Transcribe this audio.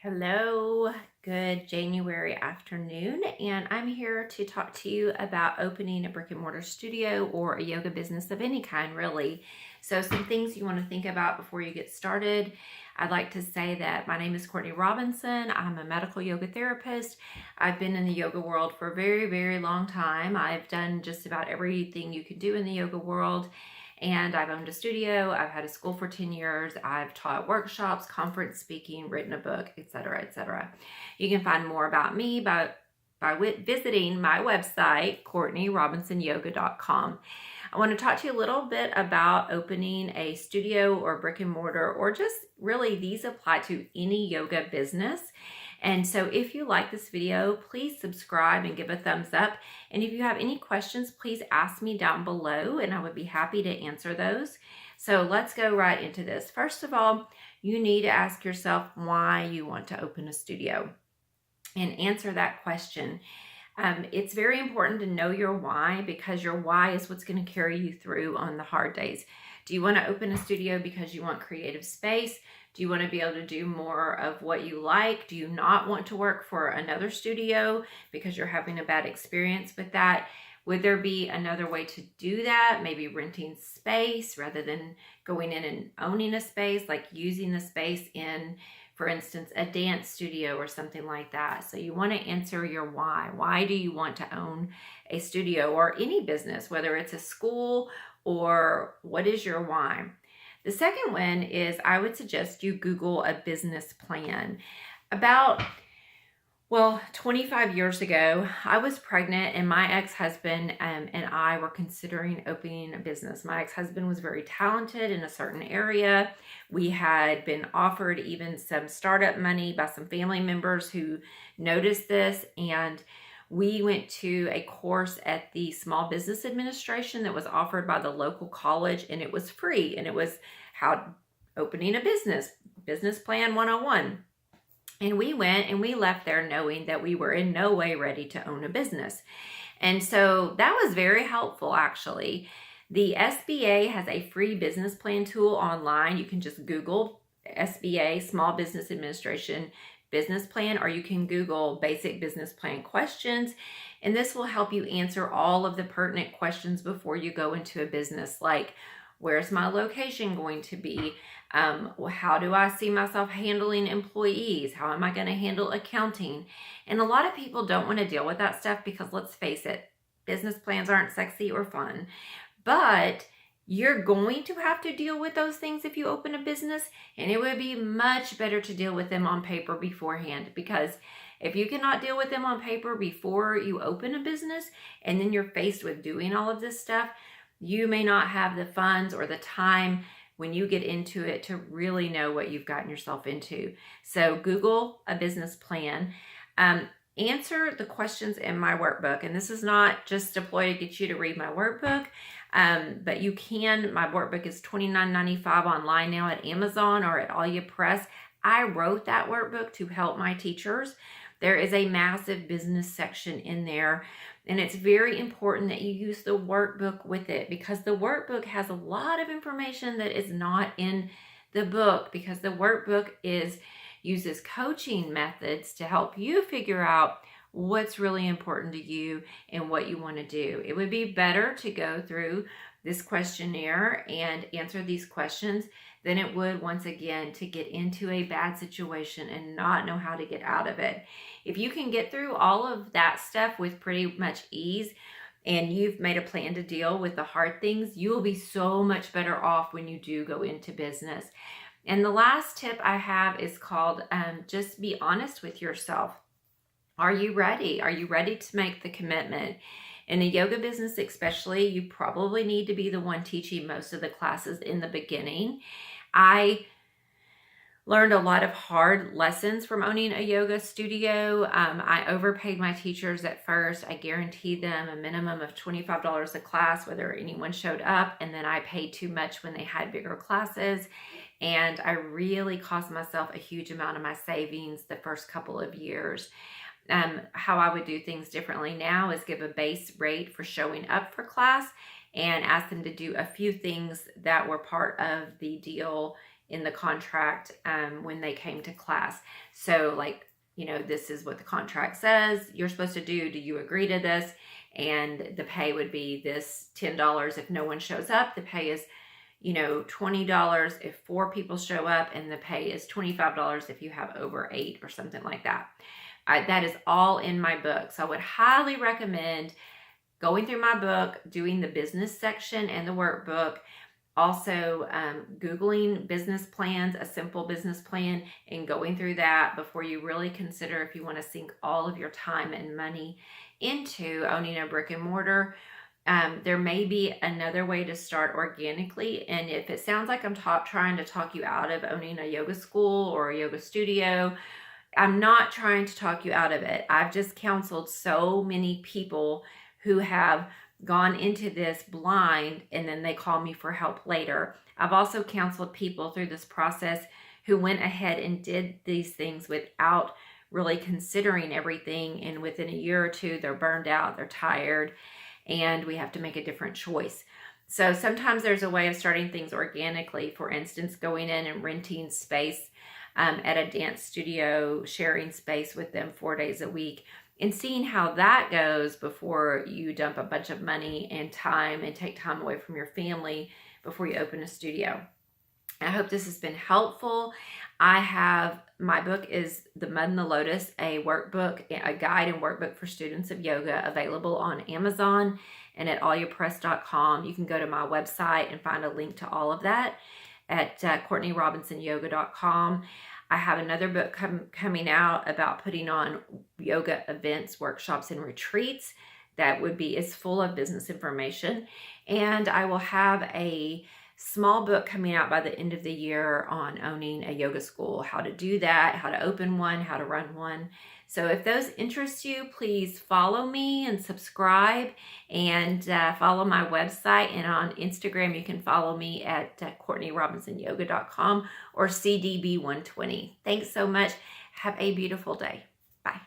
Hello, good January afternoon, and I'm here to talk to you about opening a brick and mortar studio or a yoga business of any kind, really. So, some things you want to think about before you get started. I'd like to say that my name is Courtney Robinson. I'm a medical yoga therapist. I've been in the yoga world for a very, very long time. I've done just about everything you can do in the yoga world. And I've owned a studio, I've had a school for 10 years, I've taught workshops, conference speaking, written a book, etc., etc. You can find more about me by visiting my website, CourtneyRobinsonYoga.com. I want to talk to you a little bit about opening a studio or brick and mortar, or just really these apply to any yoga business. And so if you like this video, please subscribe and give a thumbs up. And if you have any questions, please ask me down below and I would be happy to answer those. So let's go right into this. First of all, you need to ask yourself why you want to open a studio and answer that question. It's very important to know your why, because your why is what's going to carry you through on the hard days. Do you want to open a studio because you want creative space? Do you want to be able to do more of what you like? Do you not want to work for another studio because you're having a bad experience with that? Would there be another way to do that? Maybe renting space rather than going in and owning a space, like using the space in, for instance, a dance studio or something like that. So you want to answer your why. Why do you want to own a studio or any business, whether it's a school or what is your why? The second one is I would suggest you Google a business plan. About 25 years ago, I was pregnant and my ex-husband and I were considering opening a business. My ex-husband was very talented in a certain area. We had been offered even some startup money by some family members who noticed this, and we went to a course at the Small Business Administration that was offered by the local college, and it was free, and it was how opening a business plan 101. And we went and we left there knowing that we were in no way ready to own a business. And so that was very helpful, actually. The SBA has a free business plan tool online. You can just Google SBA, Small Business Administration business plan, or you can Google basic business plan questions. And this will help you answer all of the pertinent questions before you go into a business, like, where's my location going to be? How do I see myself handling employees? How am I going to handle accounting? And a lot of people don't want to deal with that stuff because, let's face it, business plans aren't sexy or fun. But you're going to have to deal with those things if you open a business, and it would be much better to deal with them on paper beforehand, because if you cannot deal with them on paper before you open a business and then you're faced with doing all of this stuff, you may not have the funds or the time when you get into it to really know what you've gotten yourself into. So Google a business plan. Answer the questions in my workbook. And this is not just a ploy to get you to read my workbook, but you can. My workbook is $29.95 online now at Amazon or at All You Press. I wrote that workbook to help my teachers. There is a massive business section in there, and it's very important that you use the workbook with it, because the workbook has a lot of information that is not in the book, because the workbook uses coaching methods to help you figure out what's really important to you and what you want to do. It would be better to go through this questionnaire and answer these questions than it would, once again, to get into a bad situation and not know how to get out of it. If you can get through all of that stuff with pretty much ease, and you've made a plan to deal with the hard things, you will be so much better off when you do go into business. And the last tip I have is called just be honest with yourself. Are you ready? Are you ready to make the commitment? In a yoga business especially, you probably need to be the one teaching most of the classes in the beginning. I learned a lot of hard lessons from owning a yoga studio. I overpaid my teachers at first. I guaranteed them a minimum of $25 a class, whether anyone showed up, and then I paid too much when they had bigger classes. And I really cost myself a huge amount of my savings the first couple of years. How I would do things differently now is give a base rate for showing up for class and ask them to do a few things that were part of the deal in the contract when they came to class. So like, this is what the contract says you're supposed to do. Do you agree to this? And the pay would be this $10 if no one shows up. The pay is, $20 if 4 people show up, and the pay is $25 if you have over 8 or something like that. That is all in my book. So I would highly recommend going through my book, doing the business section and the workbook, also Googling business plans, a simple business plan, and going through that before you really consider if you want to sink all of your time and money into owning a brick and mortar. There may be another way to start organically. And if it sounds like I'm trying to talk you out of owning a yoga school or a yoga studio, I'm not trying to talk you out of it. I've just counseled so many people who have gone into this blind and then they call me for help later. I've also counseled people through this process who went ahead and did these things without really considering everything, and within a year or two they're burned out, they're tired, and we have to make a different choice. So sometimes there's a way of starting things organically. For instance, going in and renting space at a dance studio, sharing space with them 4 days a week, and seeing how that goes before you dump a bunch of money and time and take time away from your family before you open a studio. I hope this has been helpful. My book is The Mud and the Lotus, a workbook, a guide and workbook for students of yoga, available on Amazon and at allyapress.com. You can go to my website and find a link to all of that at CourtneyRobinsonYoga.com. I have another book coming out about putting on yoga events, workshops, and retreats that is full of business information. And I will have a small book coming out by the end of the year on owning a yoga school, how to do that, how to open one, how to run one. So if those interest you, please follow me and subscribe, and follow my website. And on Instagram, you can follow me at CourtneyRobinsonYoga.com or CDB120. Thanks so much. Have a beautiful day. Bye.